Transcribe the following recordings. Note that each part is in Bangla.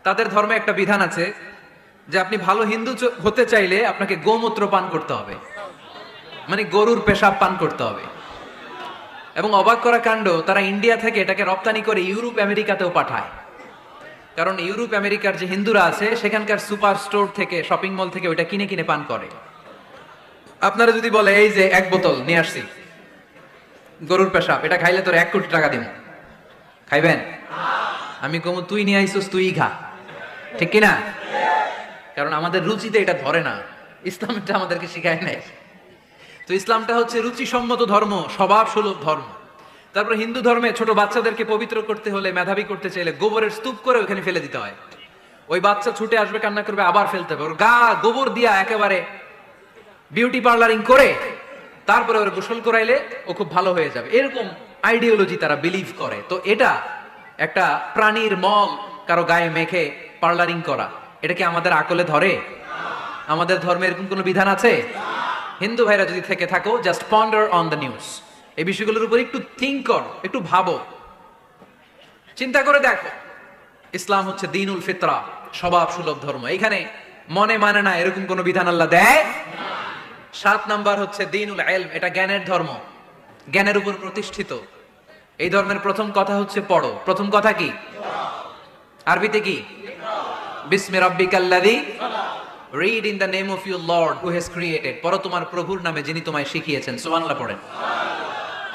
তাদের ধর্মে একটা বিধান আছে যে আপনি ভালো হিন্দু হতে চাইলে আপনাকে গোমূত্র পান করতে হবে, মানে গরুর পেশাব পান করতে হবে। এবং অবাক করা কাণ্ড, তারা ইন্ডিয়া থেকে এটাকে রপ্তানি করে ইউরোপ আমেরিকাতেও পাঠায়। কারণ ইউরোপ আমেরিকার যে হিন্দুরা আছে সেখানকার সুপার স্টোর থেকে, শপিং মল থেকে ওইটা কিনে কিনে পান করে। আপনারা যদি বলে এই যে 1 বোতল নিয়ে আসছি গরুর পেশাব, এটা খাইলে তোর 1 কোটি টাকা দিব, খাইবেন? আমি কমু তুই নিয়ে আইসোস, তুই খা, ঠিক কিনা? কারণ আমাদের রুচিতে এটা ধরে না, ইসলাম এটা আমাদেরকে শিখায় নাই। তো ইসলামটা হচ্ছে রুচিসম্মত ধর্ম, স্বভাব সুলভ ধর্ম। তারপর হিন্দু ধর্মে ছোট বাচ্চাদেরকে পবিত্র করতে হলে, মেধাবী করতে চাইলে গোবরের স্তূপ করে ওখানে ফেলে দিতে হয়। ওই বাচ্চা ছুটে আসবে, কান্না করবে, আবার ফেলতে হবে। ওর গা গোবর দিয়া একেবারে বিউটি পার্লারিং করে তারপরে ওর গোসল করাইলে ও খুব ভালো হয়ে যাবে, এরকম আইডিওলজি তারা বিলিভ করে। তো এটা একটা প্রাণীর মল কারো গায়ে মেখে পার্লারিং করা, এটা কি আমাদের আকলে ধরে? আমাদের ধর্মে এরকম কোনো বিধান আছে? হিন্দু ভাইরা যদি থেকে থাকো, just ponder on the news, এই বিষয়গুলোর উপর একটু থিঙ্ক করো, একটু ভাবো, চিন্তা করে দেখো। ইসলাম হচ্ছে দ্বীনুল ফিতরা, স্বভাব সুলভ ধর্ম। এখানে মনে মানে না এরকম কোন বিধান আল্লাহ দেয়। 7 নাম্বার হচ্ছে দ্বীনুল ইলম, এটা জ্ঞানের ধর্ম, জ্ঞানের উপর প্রতিষ্ঠিত। এই ধর্মের প্রথম কথা হচ্ছে পড়ো। প্রথম কথা কি? আরবিতে কি? বিসমি রাব্বিকাল্লাযী, read in the name of your lord who has created. পড়ো তোমার প্রভুর নামে যিনি তোমায় শিখিয়েছেন। সুবহানাল্লাহ পড়েন।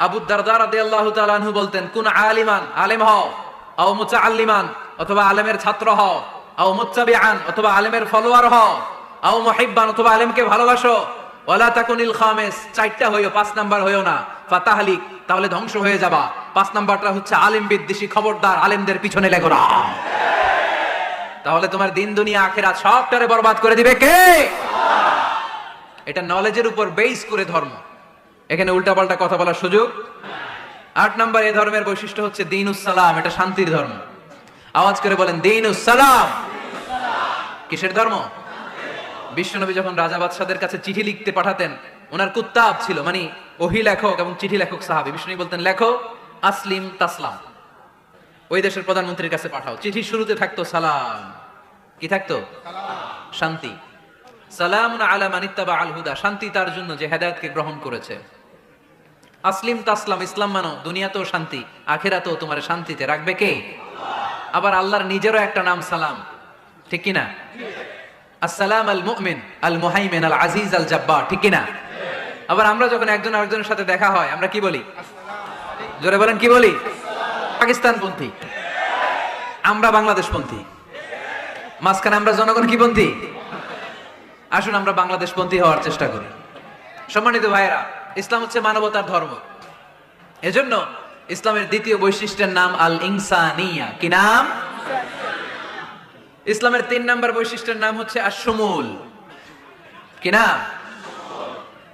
আবু দারদা রাদিয়াল্লাহু তাআলা আনহু বলতেন, কুন আলিমান, আলেম হও, আও মুতাআল্লিমান, অথবা আলেমের ছাত্র হও, আও মুত্তাবিআন, অথবা আলেমের ফলোয়ার হও, আও মুহিব্বান, অথবা আলেমকে ভালোবাসো, ওয়ালা তাকুনিল খামিস, 4টা হইও, 5 নাম্বার হইও না, ফাতাহলিক, তাহলে ধ্বংস হয়ে যাবা। 5 নাম্বারটা হচ্ছে আলেম বিদ্বেষী, খবরদার আলেমদের পিছনে লেগো না, তাহলে তোমার দিন দুনিয়া আখিরাত সবটারে বরবাদ করে দিবে কে? এটা নলেজের উপর বেস করে ধর্ম, এখানে উল্টাপাল্টা কথা বলার সুযোগ। 8 নাম্বার এই ধর্মের বৈশিষ্ট্য হচ্ছে দ্বীনুস সালাম, এটা শান্তির ধর্ম। আওয়াজ করে বলেন দ্বীনুস সালাম। কিসের ধর্ম? বিশ্বনবী যখন রাজা বাদশাদের কাছে চিঠি লিখতে পাঠাতেন, ওনার কুত্তাব ছিল, মানে ওহী লেখক এবং চিঠি লেখক সাহাবী। বিশ্বনবী বলতেন, লেখো আসলিম তাসলাম, ওই দেশের প্রধানমন্ত্রীর কাছে পাঠাও। চিঠির শুরুতে থাকতো সালাম। কি থাকতো? শান্তি। সালামুন আলা মান ইত্তাবা আল হুদা, শান্তি তার জন্য যে হেদায়েতকে গ্রহণ করেছে। আসলিম তাসলাম, ইসলাম মানো, দুনিয়াতেও শান্তি, আখিরাতেও তোমার শান্তিতে রাখবে কে? আবার আল্লাহর নিজেরও একটা নাম সালাম, ঠিক কিনা? আসসালাম আল মুমিন আল মুহাইমিন আল আজিজ আল জাব্বার, ঠিক কিনা? আবার আমরা যখন একজন আরেকজনের সাথে দেখা হয়, আমরা কি বলি? জোরে বলেন, কি বলি? পাকিস্তানপন্থী, আমরা বাংলাদেশপন্থী, মাঝখানে আমরা জনগণ কি পন্থী? আসুন আমরা বাংলাদেশপন্থী হওয়ার চেষ্টা করি। সম্মানিত ভাইয়েরা, ইসলাম হচ্ছে মানবতার ধর্ম। এজন্য ইসলামের দ্বিতীয় বৈশিষ্ট্যের নাম আল ইনসানিয়া। কি নাম? ইসলামের 3 নাম্বার বৈশিষ্ট্যের নাম হচ্ছে আশ-শুমুল। কি নাম?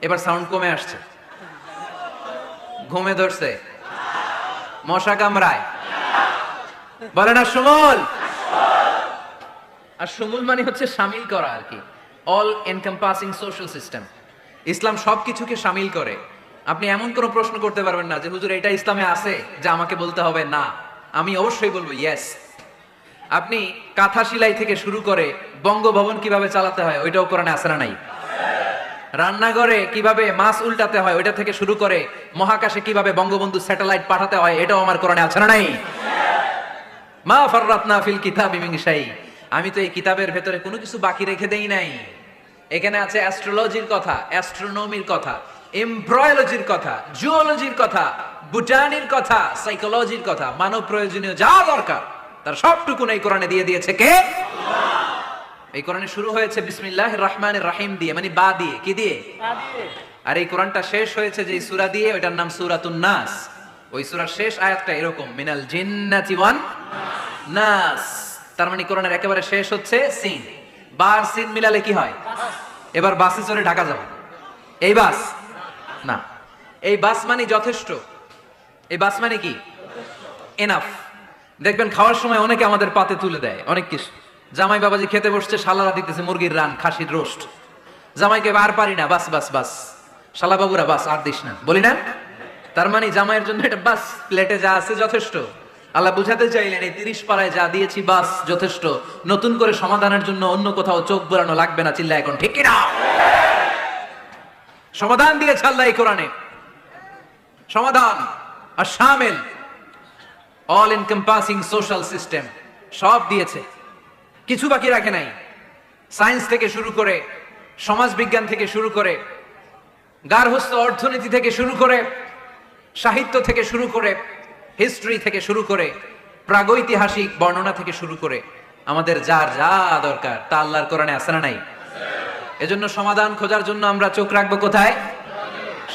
এবার সাউন্ড কমে আসছে, ঘুমে ধরছে, মশা কামড়ায়, বলেন আশ-শুমুল। আশ-শুমুল মানে হচ্ছে শামিল করা আর কি, অল এনকম্পাসিং সোশ্যাল সিস্টেম। ইসলাম সবকিছুকে শামিল করে। আপনি এমন কোন প্রশ্ন করতে পারবেন না যে হুজুর এটা ইসলামে আছে, যা আমাকে বলতে হবে না, আমি অবশ্যই বলবো ইয়েস। আপনি কাঁথা সেলাই থেকে শুরু করে বঙ্গভবন কিভাবে চালাতে হয় ওইটাও কোরআনে আছে না নাই? রান্নাঘরে কিভাবে মাছ উল্টাতে হয় ওইটা থেকে শুরু করে মহাকাশে কিভাবে বঙ্গবন্ধু স্যাটেলাইট পাঠাতে হয় এটাও আমার কোরআনে আছে না নাই? মা ফাররাতনা ফিল কিতাবি মিন শাই, আমি তো এই কিতাবের ভেতরে কোনো কিছু বাকি রেখে দেই নাই। এখানে আছে অ্যাস্ট্রোলজির কথা, অ্যাস্ট্রোনমির কথা, এমব্রয়োলজির কথা, জুওলজির কথা, বুটানির কথা, সাইকোলজির কথা, মানব প্রয়োজনীয় যা দরকার তার সবটুকু এই কোরআনে দিয়ে দিয়েছে কে? এই কোরআনে শুরু হয়েছে বিসমিল্লাহির রহমানির রহিম দিয়ে, মানে বা দিয়ে। কি দিয়ে? বা দিয়ে। আর এই কোরআনটা শেষ হয়েছে যে সূরা দিয়ে, ওটার নাম সূরাতুন নাস। ওই সূরার শেষ আয়াতটা এরকম, মিনাল জিন্নাতি ওয়ান নাস। তার মানে কোরআনের একেবারে শেষ হচ্ছে সিন। বার সিন মিলালে কি হয়? এবার বাসে চড়ে ঢাকা যাবে, এই বাস না, এই বাস মানে যথেষ্ট, এই বাস মানে কি? এনাফ। দেখবেন খাওয়ার সময় অনেকে আমাদের পাতে তুলে দেয় অনেক কিছু। জামাই বাবাজি খেতে বসছে, শালারা দিতেছে মুরগির রান, খাসির রোস্ট। জামাইকে আর পারি না, বাস বাস বাস, শালা বাবুরা বাস আর দিস না, বলি না? তার মানে জামাইয়ের জন্য এটা বাস, প্লেটে যা আছে যথেষ্ট। আল্লাহ বুঝাতে চাইলেন এই 30 পারায় যা দিয়েছি বাস যথেষ্ট, নতুন করে সমাধানের জন্য অন্য কোথাও চোখ বোলানো লাগবে না। চিল্লা এখন ঠিক কিনা? সমাধান দিয়েছে আল্লাহ এই কোরআনে, সমাধান আর শামিল, অল এনকম্পাসিং সোশ্যাল সিস্টেম সব দিয়েছে, কিছু বাকি রাখে নাই। সায়েন্স থেকে শুরু করে, সমাজ বিজ্ঞান থেকে শুরু করে, গার্হস্থ্য অর্থনীতি থেকে শুরু করে, সাহিত্য থেকে শুরু করে, হিস্ট্রি থেকে শুরু করে, প্রাগৈতিহাসিক বর্ণনা থেকে শুরু করে, আমাদের যার যা দরকার তা আল্লাহর কোরআনে আছে না নাই? এজন্য সমাধান খোঁজার জন্য আমরা চোখ রাখবো কোথায়?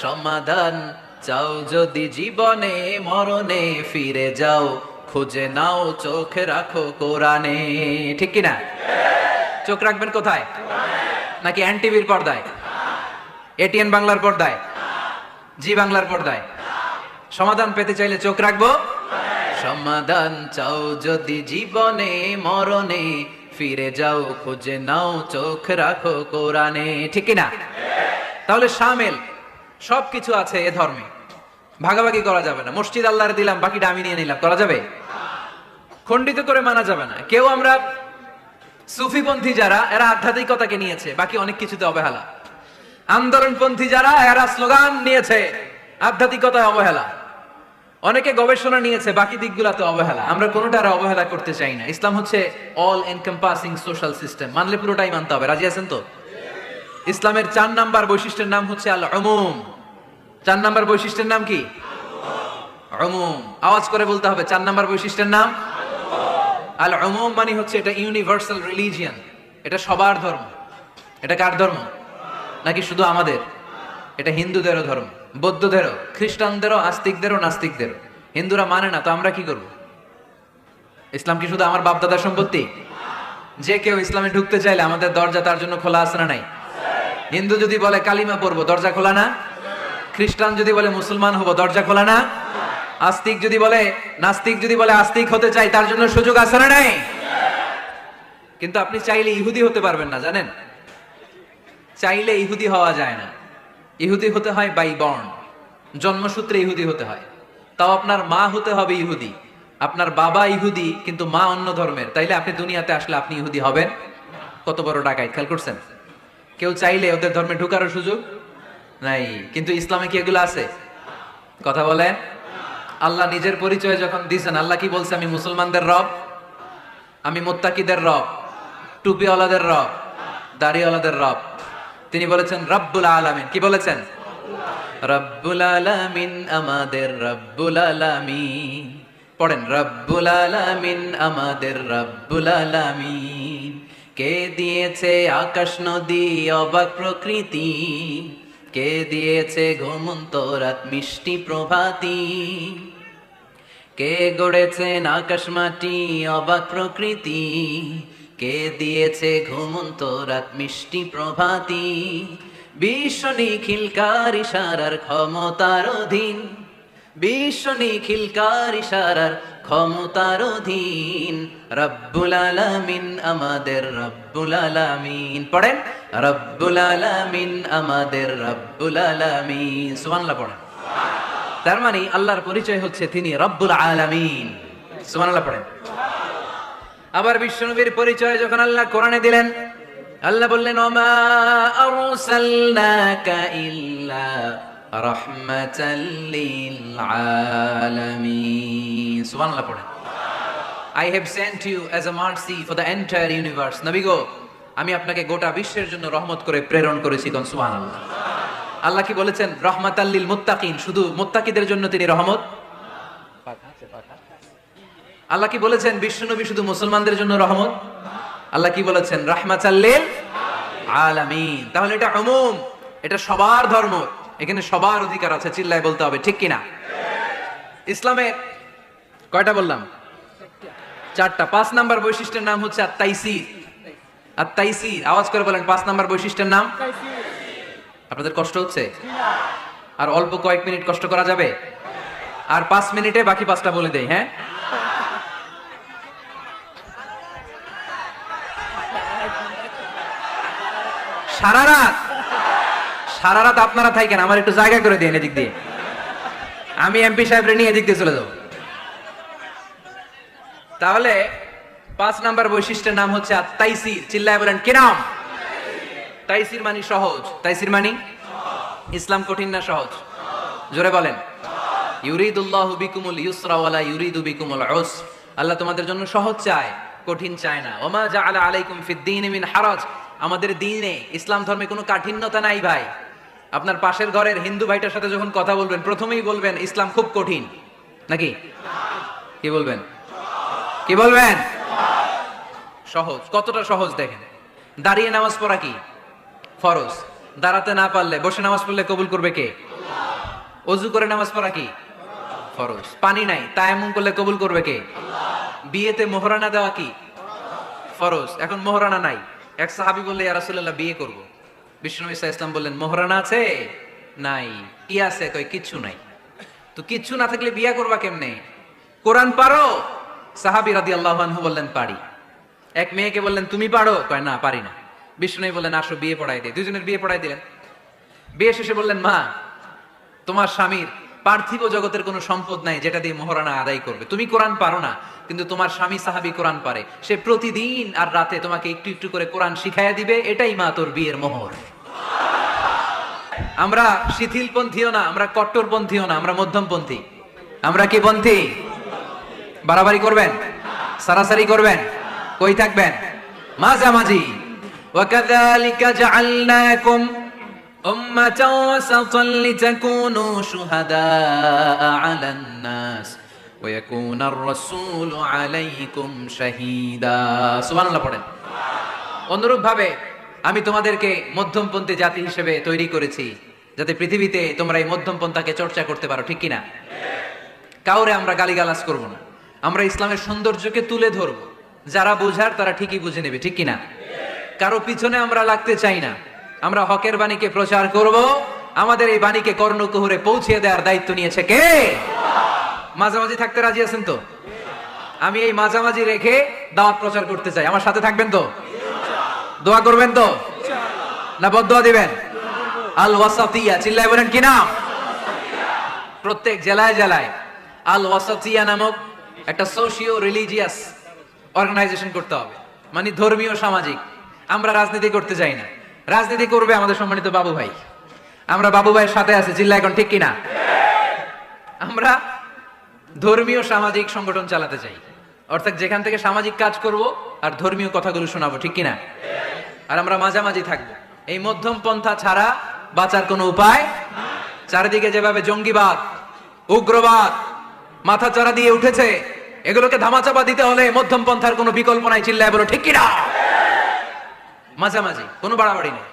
সমাধান চাও যদি জীবনে মরণে, ফিরে যাও খুঁজে নাও চোখে রাখো কোরআনে। ঠিক কিনা? চোখ রাখবেন কোথায়? নাকি এনটিভির পর্দায়, এটিএন বাংলার পর্দায়, জি বাংলার পর্দায়? সমাধান পেতে চাইলে চোখ রাখবো। সমাধান চাও যদি জীবনে মরণে, ফিরে যাও খুঁজে নাও চোখ রাখো কোরআনে। ঠিক কিনা? তাহলে শামিল সবকিছু আছে এ ধর্মে, ভাগাভাগি করা যাবে না। মসজিদ আল্লাহর দিলাম, বাকিটা আমি নিয়ে নিলাম, করা যাবে? খণ্ডিত করে মানা যাবে না। কেউ আমরা সুফিপন্থী যারা, এরা আধ্যাত্মিকতাকে নিয়েছে, বাকি অনেক কিছুতে অবহেলা। আন্দোলনপন্থী যারা, এরা স্লোগান নিয়েছে, আধ্যাত্মিকতায় অবহেলা। অনেকে গবেষণা নিয়েছে, বাকি দিকগুলোতে অবহেলা। আমরা কোনোটার অবহেলা করতে চাই না। ইসলাম হচ্ছে অল এনকম্পাসিং সোশ্যাল সিস্টেম, মানলে পুরোটাই মানতে হবে। রাজি আছেন তো? ইসলামের 4 নাম্বার বৈশিষ্ট্যের নাম হচ্ছে আল উমুম। 4 নাম্বার বৈশিষ্ট্যের নাম কি? উমুম। আওয়াজ করে বলতে হবে, 4 নাম্বার বৈশিষ্ট্যের নাম আল উমুম। মানে হচ্ছে এটা ইউনিভার্সাল রিলিজিয়ান, এটা সবার ধর্ম। এটা কার ধর্ম? নাকি শুধু আমাদের? এটা হিন্দুদেরও ধর্ম, বৌদ্ধদেরও, খ্রিস্টানদেরও, আস্তিকদেরও, নাস্তিকদেরও। হিন্দুরা মানে না তো আমরা কি করব? ইসলাম কি শুধু আমার বাপদাদার সম্পত্তি? যে কেউ ইসলামে ঢুকতে চাইলে আমাদের দরজা তার জন্য খোলা আছে না নাই? হিন্দু যদি বলে কালিমা পড়বো, দরজা খোলা না? খ্রিস্টান যদি বলে মুসলমান হবো, দরজা খোলা না? আস্তিক যদি বলে, নাস্তিক যদি বলে আস্তিক হতে চাই, তার জন্য সুযোগ আছে না নাই? কিন্তু আপনি চাইলে ইহুদি হতে পারবেন না, জানেন? চাইলে ইহুদি হওয়া যায় না। ইহুদি হতে হয় বাই বর্ন, জন্মসূত্রে ইহুদি হতে হয়। তাও আপনার মা হতে হবে ইহুদি, আপনার বাবা ইহুদি কিন্তু মা অন্য ধর্মের, তাইলে আপনি দুনিয়াতে আসলে আপনি ইহুদি হবেন? কত বড় ডাকাত! খেয়াল করছেন? কেউ চাইলে ওদের ধর্মে ঢুকারও সুযোগ নাই। কিন্তু ইসলামে কি এগুলো আছে? কথা বলেন। আল্লাহ নিজের পরিচয় যখন দিয়েছেন, আল্লাহ কি বলছে? আমি মুসলমানদের রব, আমি মুত্তাকিদের রব, টুপিওয়ালাদের রব, দাড়িওয়ালাদের রব। তিনি বলেছেন রব্বুল আলামিন। কি বলেছেন? রব্বুল আলামিন আমাদের রব্বুল আলামিন। পড়েন, রব্বুল আলামিন আমাদের রব্বুল আলামিন। কে দিয়েছে আকাশ নদী অবাক প্রকৃতি, কে দিয়েছে ঘুমন্ত রাত মিষ্টি প্রভাতী, কে গড়েছেন আকাশ মাটি অবাক প্রকৃতি, কে দিয়েছে ঘুমন্ত রাত মিষ্টি প্রভাতী। বিশ্ব নিখিলকার ইশারার ক্ষমতার অধীন, বিশ্ব নিখিলকার ইশারার ক্ষমতার অধীন। রব্বুল আলামিন আমাদের রব্বুল আলামিন। পড়েন, রব্বুল আলামিন আমাদের রব্বুল আলামিন। সুবহানাল্লাহ পড়েন। তার মানে আল্লাহর পরিচয় হচ্ছে তিনি রব্বুল আলামিন। সুবহানাল্লাহ পড়েন। আবার বিশ্বনবীর পরিচয় যখন আল্লাহ কোরআনে দিলেন, আল্লাহ বললেন ওমা আরসালনাকা ইল্লা রাহমাতাল লিল আলামিন। সুবহানাল্লাহ পড়েন। I have sent you as a mercy for the entire universe. নবী গো, আমি আপনাকে গোটা বিশ্বের জন্য রহমত করে প্রেরণ করেছি। কোন সুবহানাল্লাহ। আল্লাহ কি বলেছেন? রাহমাতাল লিল মুত্তাকিন, শুধু মুত্তাকিদের জন্য তিনি রহমত। আল্লাহ কি বলেছেন? বিশ্বনবী শুধু মুসলমানদের জন্য রহমত। আল্লাহ কি বলেছেন? রাহমাতাল লিল আলামিন। তাহলে এটা উমুম, এটা সবার ধর্ম, এখানে সবার অধিকার আছে। চিল্লায় বলতে হবে, ঠিক কিনা? ইসলামে কয়টা বললাম? 4টা। 5 নাম্বার বৈশিষ্ট্যের নাম হচ্ছে আত-তাইসির। আত-তাইসির, আওয়াজ করে বলেন 5 নাম্বার বৈশিষ্ট্যের নাম। আপনাদের কষ্ট হচ্ছে? আর অল্প কয়েক মিনিট কষ্ট করা যাবে? আর 5 মিনিটে বাকি 5টা বলে দেই। হ্যাঁ, সারা রাত আপনারা থাকেন, আমার একটু জায়গা করে দিন এদিক দিয়ে। আমি এমপি সাহেবরে নিয়ে এদিক দিয়ে চলে যাব। তাহলে 5 নাম্বার বৈশিষ্ট্যের নাম হচ্ছে আত-তাইসির। চিল্লায় বলেন কি নাম? তাইসির মানে সহজ। তাইসির মানে ইসলাম কঠিন না সহজ? জোরে বলেন। ইউরিদুল্লাহু বিকুমুল ইউসরা ওয়ালা ইউরিদু বিকুমুল উসর। আল্লাহ তোমাদের জন্য সহজ চায়, কঠিন চায় না। ওমা জাআলা আলাইকুম ফিদ-দীনি মিন হারাজ। আমাদের দ্বীনে, ইসলাম ধর্মে কোনো কাঠিন্যতা নাই ভাই। আপনার পাশের ঘরের হিন্দু ভাইটার সাথে যখন কথা বলবেন, প্রথমেই বলবেন ইসলাম খুব কঠিন, নাকি? কি বলবেন? কি বলবেন? সহজ। কতটা সহজ দেখেন। দাঁড়িয়ে নামাজ পড়া কি ফরজ। দাঁড়াতে না পারলে বসে নামাজ পড়লে কবুল করবে কে? ওযু করে নামাজ পড়া কি ফরজ। পানি নাই, তায়াম্মুম করলে কবুল করবে কে? বিয়েতে মোহরানা দেওয়া কি ফরজ। এখন মোহরানা নাই। এক সাহাবী বললে ইয়া রাসূলুল্লাহ বিয়ে করব। বিশ্বনবী সাল্লাল্লাহু আলাইহি ওয়াসাল্লাম বললেন মোহরানা আছে? নাই। কি আছে? কই কিচ্ছু নাই। তো কিচ্ছু না থাকলে বিয়ে করবা কেমনে? কোরআন পারো? সাহাবী রাদিয়াল্লাহু আনহু বললেন পারি। এক মেয়েকে বললেন তুমি পারো? কয় না পারি না। বিশ্বনবী বললেন আসো বিয়ে পড়াই দিই। দুজনের বিয়ে পড়াই দিলেন। বিয়ে শেষে বললেন মা, তোমার স্বামীর পার্থিব জগতের কোনো সম্পদ নাই যেটা দিয়ে মোহরানা আদায় করবে। তুমি কোরআন পারো না, কিন্তু তোমার স্বামী সাহাবী কোরআন পারে। সে প্রতিদিন আর রাতে তোমাকে একটু একটু করে কোরআন শিখাইয়া দিবে। এটাই মা তোর বিয়ের মোহর। আমরা শিথিলপন্থীও না, আমরা কট্টরপন্থীও না, আমরা মধ্যমপন্থী। আমরা কি পন্থী? বাড়াবাড়ি করবেন? সারাসারি করবেন? কই থাকবেন? মাঝামাঝি। ওয়াকাযালিকা জাআলনাকুম উম্মাতাও ওয়াসাতান লিতাকুনু শুহাদাআ আলান নাস ওয়া ইয়াকুনার রাসূলু আলাইকুম শাহীদা। সুবহানাল্লাহ পড়েন। অনুরূপ ভাবে আমি তোমাদেরকে মধ্যমপন্থী জাতি হিসেবে তৈরি করেছি, যাতে পৃথিবীতে তোমরা এই মধ্যমপন্থাকে চর্চা করতে পারো। ঠিক কিনা? কাউরে আমরা গালিগালাজ করব না। আমরা ইসলামের সৌন্দর্যকে তুলে ধরব। যারা বোঝার তারা ঠিকই বুঝে নেবে। ঠিক কিনা? কারো পিছনে আমরা লাগতে চাই না। আমরা হকের বাণীকে প্রচার করব। আমাদের এই বাণীকে কর্ণকুহরে পৌঁছে দেওয়ার দায়িত্ব নিয়েছে কে? মাঝামাঝি থাকতে রাজি আছেন তো? আমি এই মাঝামাঝি রেখে দাওয়াত প্রচার করতে চাই। আমার সাথে থাকবেন তো? দোয়া করবেন তো? না বদদোয়া দিবেন? আল ওয়াসাতিয়া। চিল্লায় বলেন কি নাম? প্রত্যেক জেলায় জেলায় আল ওয়াসাতিয়া নামক একটা সোশিও রিলিজিয়াস অর্গানাইজেশন করতে হবে, মানে ধর্মীয় সামাজিক। আমরা রাজনীতি করতে চাই না। রাজনীতি করবে আমাদের সম্মানিত বাবু ভাই। আমরা বাবু ভাইয়ের সাথে আছি। চিল্লা এখন ঠিক কিনা? আমরা ধর্মীয় সামাজিক সংগঠন চালাতে চাই, অর্থাৎ যেখান থেকে সামাজিক কাজ করব আর ধর্মীয় কথাগুলো শোনাবো। ঠিক কিনা? আর আমরা মাঝামাঝি থাকবো। এই মধ্যম পন্থা ছাড়া বাঁচার কোনো উপায়। চারিদিকে যেভাবে জঙ্গিবাদ, উগ্রবাদ মাথা চারা দিয়ে উঠেছে, এগুলোকে ধামাচাপা দিতে হলে মধ্যম পন্থার কোনো বিকল্প নাই। চিল্লায় বলো ঠিক কিনা? মাঝামাঝি, কোনো বাড়াবাড়ি নেই।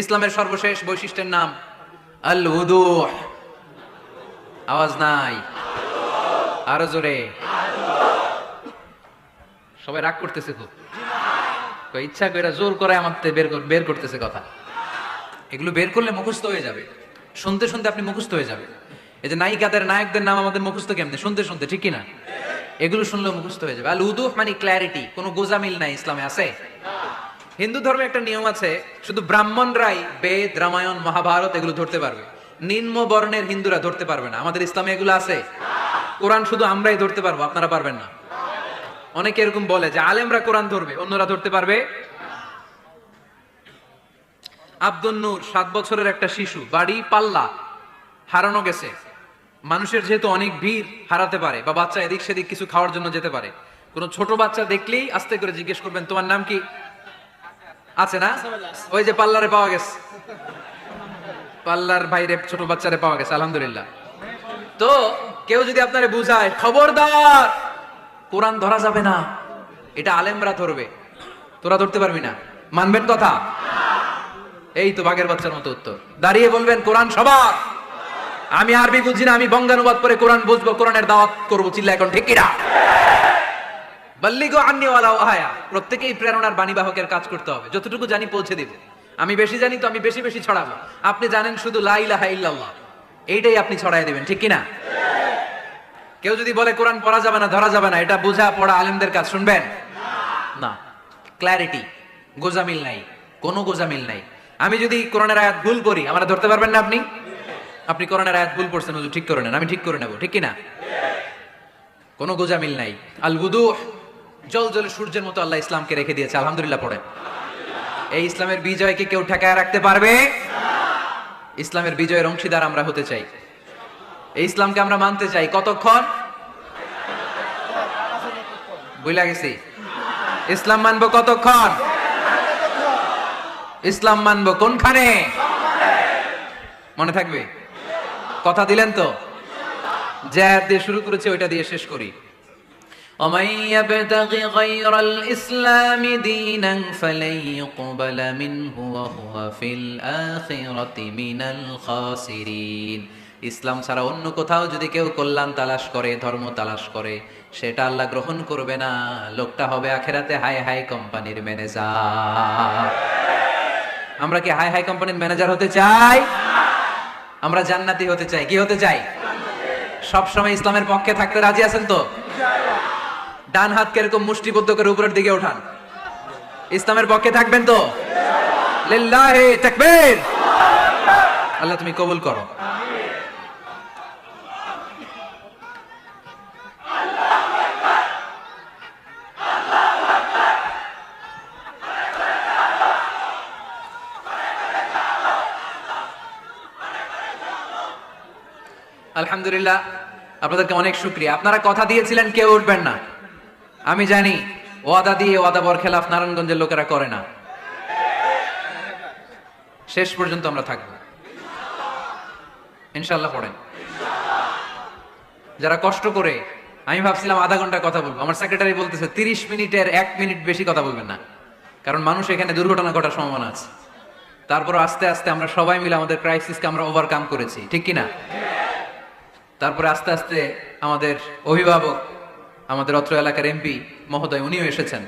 ইসলামের সর্বশেষ বৈশিষ্ট্যের নাম আল উদুহ। আওয়াজ নাই, আরো জোরে। সবাই রাগ করতেছে খুব। ইচ্ছা করে জোর করে আমার বের করতেছে কথা। এগুলো বের করলে মুখস্থ হয়ে যাবে। শুনতে শুনতে আপনি মুখস্থ হয়ে যাবে। এই যে নায়িকাদের নায়কদের নাম আমাদের মুখস্থ কেমনে? শুনতে শুনতে। ঠিক কিনা? এগুলো শুনলে মুখস্থ হয়ে যাবে। আল উদুহ মানে ক্ল্যারিটি। কোনো গোজামিল নাই ইসলামে। আছে? হিন্দু ধর্মে একটা নিয়ম আছে, শুধু ব্রাহ্মণরাই বেদ, রামায়ণ, মহাভারত এগুলো ধরতে পারবে। নিম্ন বর্ণের হিন্দুরা ধরতে পারবে না। আমাদের ইসলামে এগুলো আছে। কোরআন শুধু আমরাই ধরতে পারবো, আপনারা পারবেন না। অনেকে এরকম বলে যে আলেমরা কোরআন ধরবে, অন্যরা ধরতে পারবে। আব্দুল নূর 7 বছরের একটা শিশু, বাড়ি পাল্লা, হারানো গেছে। মানুষের যেহেতু অনেক ভিড় হারাতে পারে, বা বাচ্চা এদিক সেদিক কিছু খাওয়ার জন্য যেতে পারে। কোন ছোট বাচ্চা দেখলেই আস্তে করে জিজ্ঞেস করবেন তোমার নাম কি? আছে না? ওই যে পাল্লারে পাওয়া গেছে, পাল্লার বাইরে ছোট বাচ্চারে পাওয়া গেছে, আলহামদুলিল্লাহ। তো কেউ যদি আপনারে বুঝায় খবরদার কোরআন ধরা যাবে না, এটা আলেমরা ধরবে, তোরা ধরতে পারবি না, মানবেন কথা? এই তো বাঘের বাচ্চার মতো উত্তর। দাঁড়িয়ে বলবেন কোরআন সবার। আমি আরবি বুঝি না, আমি বঙ্গানুবাদ করে কোরআন বুঝবো, কোরআনের দাওয়াত করবো। চিল্লা এখন ঠিক কিনা? বাল্লিগু আন্নি ওয়ালাউ আয়া। প্রত্যেকেই প্রেরণার বাণীবাহকের কাজ করতে হবে। যতটুকু জানি পৌঁছে দিব। আমি বেশি জানি তো আমি বেশি বেশি ছড়াবো। আপনি জানেন শুধু লা ইলাহা ইল্লাল্লাহ, এইটাই আপনি ছড়াই দিবেন। ঠিক কিনা? কেউ যদি বলে কোরআন পড়া যাবে না, ধরা যাবে না, এটা বোঝা পড়া আলেমদের কাজ, শুনবেন না। ক্ল্যারিটি, গোজামিল নাই, কোনো গোজামিল নাই। আমি যদি কোরআনের আয়াত ভুল করি, আমরা ধরতে পারবেন না। আপনি আপনি কোরআনের আয়াত ভুল পড়ছেন, হুজুর ঠিক করে নেন, আমি ঠিক করে নেব। ঠিক কিনা? কোনো গোজামিল নাই। আল উদুহ জল জলে সূর্যের মতো আল্লাহ ইসলামকে রেখে দিয়েছে, আলহামদুলিল্লাহ পড়েন। এই ইসলামের বিজয়কে কেউ ঠেকায় রাখতে পারবে? ইসলামের বিজয়ের অংশীদার আমরা হতে চাই, এই ইসলামকে আমরা মানতে চাই। কতক্ষণ? বুঝলা গেছি। ইসলাম মানবো কতক্ষণ? ইসলাম মানবো কোনখানে? মনে থাকবে? কথা দিলেন তো? যে আয়াত দিয়ে শুরু করেছে ওইটা দিয়ে শেষ করি। ومن يبتغ غير الإسلام دينا فلن يقبل منه وهو في الآخرة من الخاسرين। ইসলাম ছাড়া অন্য কোথাও যদি কেউ কল্যাণ তালাশ করে, ধর্ম তালাশ করে, সেটা আল্লাহ গ্রহণ করবে না। লোকটা হবে আখেরাতে হাই হাই কোম্পানির ম্যানেজার। আমরা কি হাই হাই কোম্পানির ম্যানেজার হতে চাই? আমরা জান্নাতি হতে চাই। কি হতে চাই? সব সময় ইসলামের পক্ষে থাকতে রাজি আছেন তো? ডান হাত এরকম মুষ্টিবদ্ধ করে উপরের দিকে উঠান। ইসলামের পক্ষে থাকবেন তো? লিল্লাহি তাকবীর। আল্লাহ তুমি কবুল করো। আলহামদুলিল্লাহ, আপনাদেরকে অনেক শুকরিয়া। আপনারা কথা দিয়েছিলেন কেউ উঠবেন না। আমি জানি ওয়াদা দিয়ে ওয়াদা বরখেলাফ নারায়ণগঞ্জের লোকেরা করে না। শেষ পর্যন্ত আমরা থাকবো ইনশাআল্লাহ। পড়েন। যারা কষ্ট করে, আমি ভাবছিলাম আধা ঘন্টা কথা বলবো, আমার সেক্রেটারি বলতেছে 30 মিনিটের 1 মিনিট বেশি কথা বলবেন না, কারণ মানুষ এখানে দুর্ঘটনা ঘটার সম্ভাবনা আছে। তারপর আস্তে আস্তে আমরা সবাই মিলে আমাদের ক্রাইসিসকে আমরা ওভারকাম করেছি, ঠিক কিনা? তারপরে আস্তে আস্তে আমাদের অভিভাবক, আমাদের অত্র এলাকার এমপি মহোদয়, উনিও এসেছেন।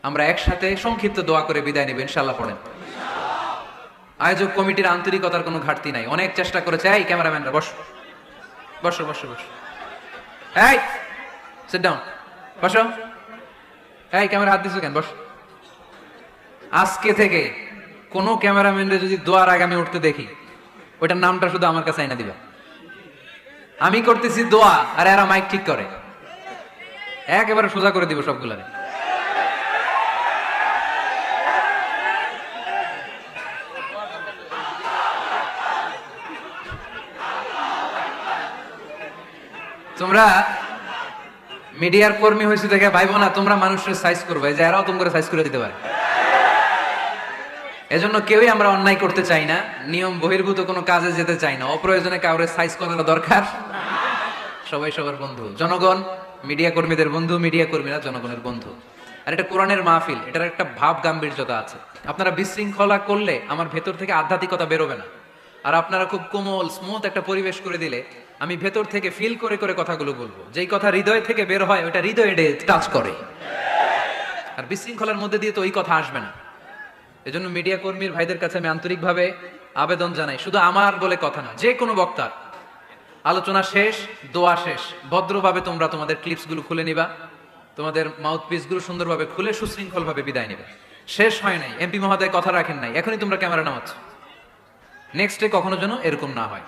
আমরা একসাথে সংক্ষিপ্ত দোয়া করে বিদায় নেব ইনশাআল্লাহ। পড়েন। আয়োজক কমিটির আন্তরিকতার কোনো ঘাটতি নাই, অনেক চেষ্টা করেছে। এই ক্যামেরাম্যানরা বসো বসো বসো বসো, এই সিট ডাউন, বসো। এই ক্যামেরা হাত দিছো কেন? বস। আজকে থেকে কোনো ক্যামেরাম্যানরা যদি দোয়ার আগে আমি উঠতে দেখি, ওইটার নামটা শুধু আমার কাছে আইনা দিবা। আমি করতেছি দোয়া আর এরা মাইক ঠিক করে, একেবারে সোজা করে দিব সবগুলারে। তোমরা মিডিয়ার কর্মী হয়েছে দেখে ভাইবো না তোমরা মানুষের সাইজ করবে, যে এরাও তোমরা সাইজ করে দিতে পারে। এজন্য কেউই আমরা অন্যায় করতে চাই না, নিয়ম বহির্ভূত কোনো কাজে যেতে চাই না, অপ্রয়োজনে কাউরে সাইজ করার দরকার। সবাই সবার বন্ধু, জনগণ মিডিয়া কর্মীদের বন্ধু, মিডিয়া কর্মীরা জনগণের বন্ধু। আর এটা কোরআনের মাহফিল, এটার একটা ভাব গাম্ভীর্যতা আছে। আপনারা বিশৃঙ্খলা করলে আমার ভেতর থেকে আধ্যাত্মিকতা বেরোবে না। আর আপনারা খুব কোমল স্মুথ একটা পরিবেশ করে দিলে আমি ভেতর থেকে ফিল করে করে কথাগুলো বলবো। যেই কথা হৃদয় থেকে বের হয় ওটা হৃদয়ে টাচ করে। আর বিশৃঙ্খলার মধ্যে দিয়ে তো ওই কথা আসবে না। এজন্য মিডিয়া কর্মীর ভাইদের কাছে আমি আন্তরিকভাবে আবেদন জানাই, শুধু আমার বলে কথা না, যে কোনো বক্তার আলোচনা শেষ, দোয়া শেষ, ভদ্রভাবে তোমরা তোমাদের ক্লিপস গুলো খুলে নিবা, তোমাদের মাউথ পিস গুলো সুন্দরভাবে খুলে সুশৃঙ্খল ভাবে বিদায় নিবে। শেষ হয় নাই, এমপি মহোদয় কথা রাখেন নাই, এখনই তোমরা ক্যামেরা নামাচ্ছ। নেক্সট ডে কখনো যেন এরকম না হয়।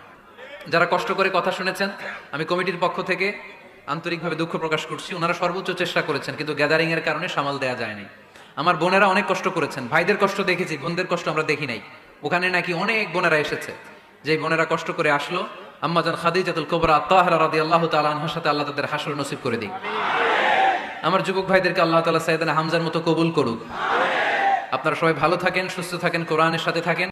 যারা কষ্ট করে কথা শুনেছেন, আমি কমিটির পক্ষ থেকে আন্তরিকভাবে দুঃখ প্রকাশ করছি। ওনারা সর্বোচ্চ চেষ্টা করেছেন, কিন্তু গ্যাদারিং এর কারণে সামাল দেওয়া যায়নি। আমার বোনেরা অনেক কষ্ট করেছেন, ভাইদের কষ্ট দেখেছি, বোনদের কষ্ট আমরা দেখি নাই। ওখানে নাকি অনেক বোনেরা এসেছে, যে বোনেরা কষ্ট করে আসলো। আম্মাজান খাদিজাতুল কুবরা তাহরা রাদিয়াল্লাহু তাআলা আনহার সাথে আল্লাহ তাদের হাসর নসিব করে দিক। আমার যুবক ভাইদেরকে আল্লাহ তাআলা সাইয়েদনা হামজার মতো কবুল করুক। আপনারা সবাই ভালো থাকেন, সুস্থ থাকেন, কোরআনের সাথে থাকেন।